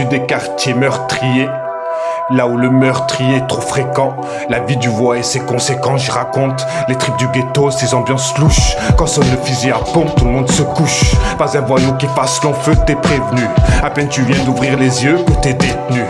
issu des quartiers meurtriers. Là où le meurtrier est trop fréquent, la vie du voix et ses conséquences, je raconte les tripes du ghetto, ces ambiances louches. Quand sonne le fusil à pompe, tout le monde se couche. Pas un voyou qui fasse long feu, t'es prévenu. À peine tu viens d'ouvrir les yeux que t'es détenu.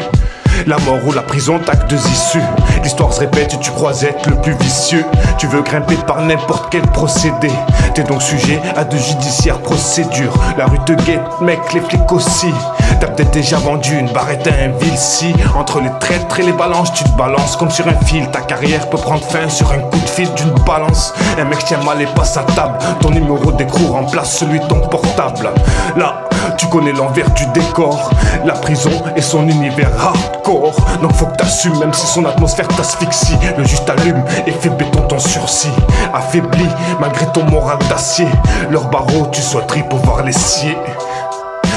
La mort ou la prison, t'as que deux issues. L'histoire se répète et tu crois être le plus vicieux. Tu veux grimper par n'importe quel procédé. T'es donc sujet à de judiciaires procédures. La rue te guette, mec, les flics aussi. T'as peut-être déjà vendu une barrette à un Vilsi. Entre les traîtres et les balances, tu te balances comme sur un fil. Ta carrière peut prendre fin sur un coup de fil d'une balance. Un mec tient mal et passe à table. Ton numéro d'écrou remplace celui de ton portable. Là, tu connais l'envers du décor. La prison et son univers hardcore. Donc faut que t'assumes même si son atmosphère t'asphyxie. Le juge t'allume et fait béton ton sursis. Affaibli malgré ton moral d'acier. Leur barreau tu souhaiterais pouvoir les scier.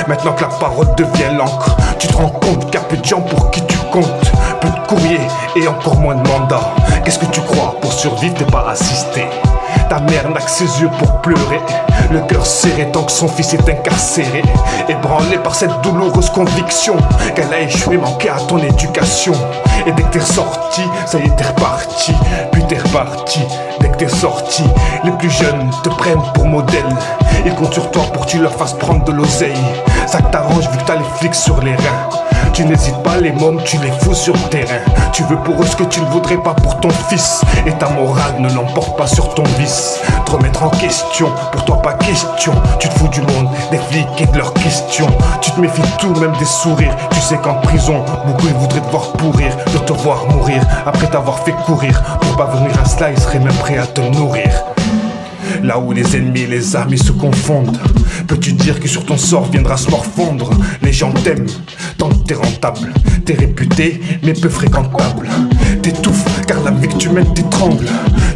Maintenant que la parole devient l'encre, tu te rends compte qu'il y a peu de gens pour qui tu comptes. Peu de courriers et encore moins de mandats. Qu'est-ce que tu crois? Pour survivre t'es pas assisté. Ta mère n'a que ses yeux pour pleurer. Le cœur serré tant que son fils est incarcéré. Ébranlé par cette douloureuse conviction qu'elle a échoué, manqué à ton éducation. Et dès que t'es ressorti, ça y est t'es reparti. Puis t'es reparti, dès que t'es sorti. Les plus jeunes te prennent pour modèle. Ils comptent sur toi pour que tu leur fasses prendre de l'oseille. Ça t'arrange vu que t'as les flics sur les reins. Tu n'hésites pas, les mômes, tu les fous sur le terrain. Tu veux pour eux ce que tu ne voudrais pas pour ton fils. Et ta morale ne l'emporte pas sur ton vice. Te remettre en question, pour toi pas question. Tu te fous du monde, des flics et de leurs questions. Tu te méfies de tout, même des sourires. Tu sais qu'en prison, beaucoup ils voudraient te voir pourrir. De te voir mourir, après t'avoir fait courir. Pour pas venir à cela, ils seraient même prêts à te nourrir. Là où les ennemis et les amis se confondent, peux-tu dire que sur ton sort viendra se morfondre? Les gens t'aiment, tant que t'es rentable. T'es réputé, mais peu fréquentable. T'étouffes, car la vie que tu mènes t'étrangle.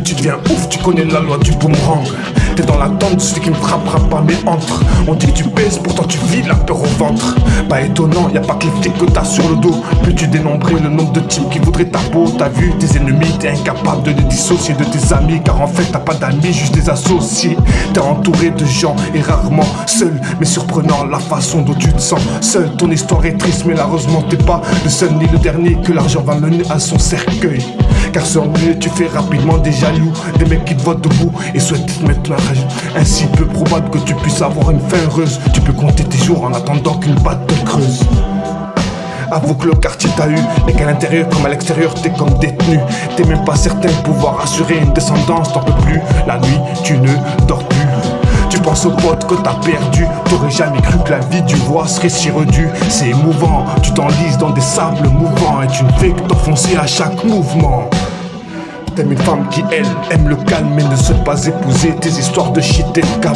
Tu deviens ouf, tu connais la loi du boomerang. T'es dans l'attente de celui qui ne frappera pas mais entre. On dit que tu pèses, pourtant tu vis la peur au ventre. Pas étonnant, y a pas que les flics que t'as sur le dos. Peux-tu dénombrer le nombre de types qui voudraient ta peau? T'as vu tes ennemis, t'es incapable de les dissocier de tes amis. Car en fait t'as pas d'amis, juste des associés. T'es entouré de gens et rarement seul. Mais surprenant la façon dont tu te sens seul. Ton histoire est triste mais malheureusement t'es pas le seul ni le dernier que l'argent va mener à son cercueil. Car sans mieux tu fais rapidement des jaloux. Des mecs qui te voient debout et souhaitent te mettre la rage. Ainsi peu probable que tu puisses avoir une fin heureuse. Tu peux compter tes jours en attendant qu'une batte te creuse. Avoue que le quartier t'a eu, mais qu'à l'intérieur comme à l'extérieur t'es comme détenu. T'es même pas certain de pouvoir assurer une descendance. T'en peux plus, la nuit tu ne dors plus. Tu penses aux potes que t'as perdu. T'aurais jamais cru que la vie du voix serait si redue. C'est émouvant, tu t'enlises dans des sables mouvants. Et tu ne fais que t'enfoncer à chaque mouvement. T'aimes une femme qui elle aime le calme et ne souhaite pas épouser tes histoires de shit et de cam.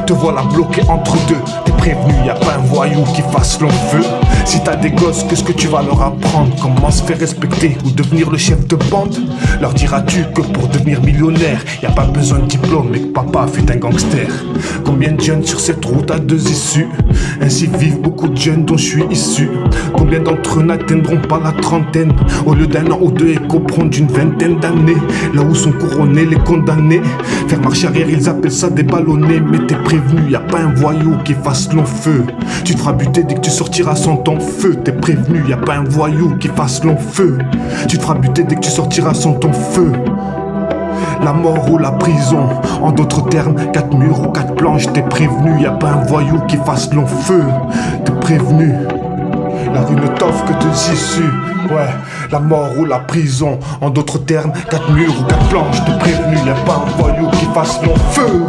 Te voilà bloqué entre deux, t'es prévenu, y a pas un voyou qui fasse long feu. Si t'as des gosses, qu'est-ce que tu vas leur apprendre? Comment se faire respecter ou devenir le chef de bande? Leur diras-tu que pour devenir millionnaire, y a pas besoin de diplôme et que papa fut un gangster? Combien de jeunes sur cette route à deux issues? Ainsi vivent beaucoup de jeunes dont je suis issu. Combien d'entre eux n'atteindront pas la trentaine? Au lieu d'un an ou deux, et qu'aupront d'une vingtaine d'années. Là où sont couronnés les condamnés. Faire marche arrière, ils appellent ça des ballonnés. Mais t'es prévenu, y a pas un voyou qui fasse long feu. Tu te feras buter dès que tu sortiras sans ton feu. T'es prévenu, y a pas un voyou qui fasse long feu. Tu te feras buter dès que tu sortiras sans ton feu. La mort ou la prison, en d'autres termes, 4 murs ou 4 planches. T'es prévenu, y a pas un voyou qui fasse long feu. T'es prévenu. La rue ne t'offre que deux issues. Ouais, la mort ou la prison, en d'autres termes, 4 murs ou 4 planches. T'es prévenu, y a pas un voyou qui fasse long feu.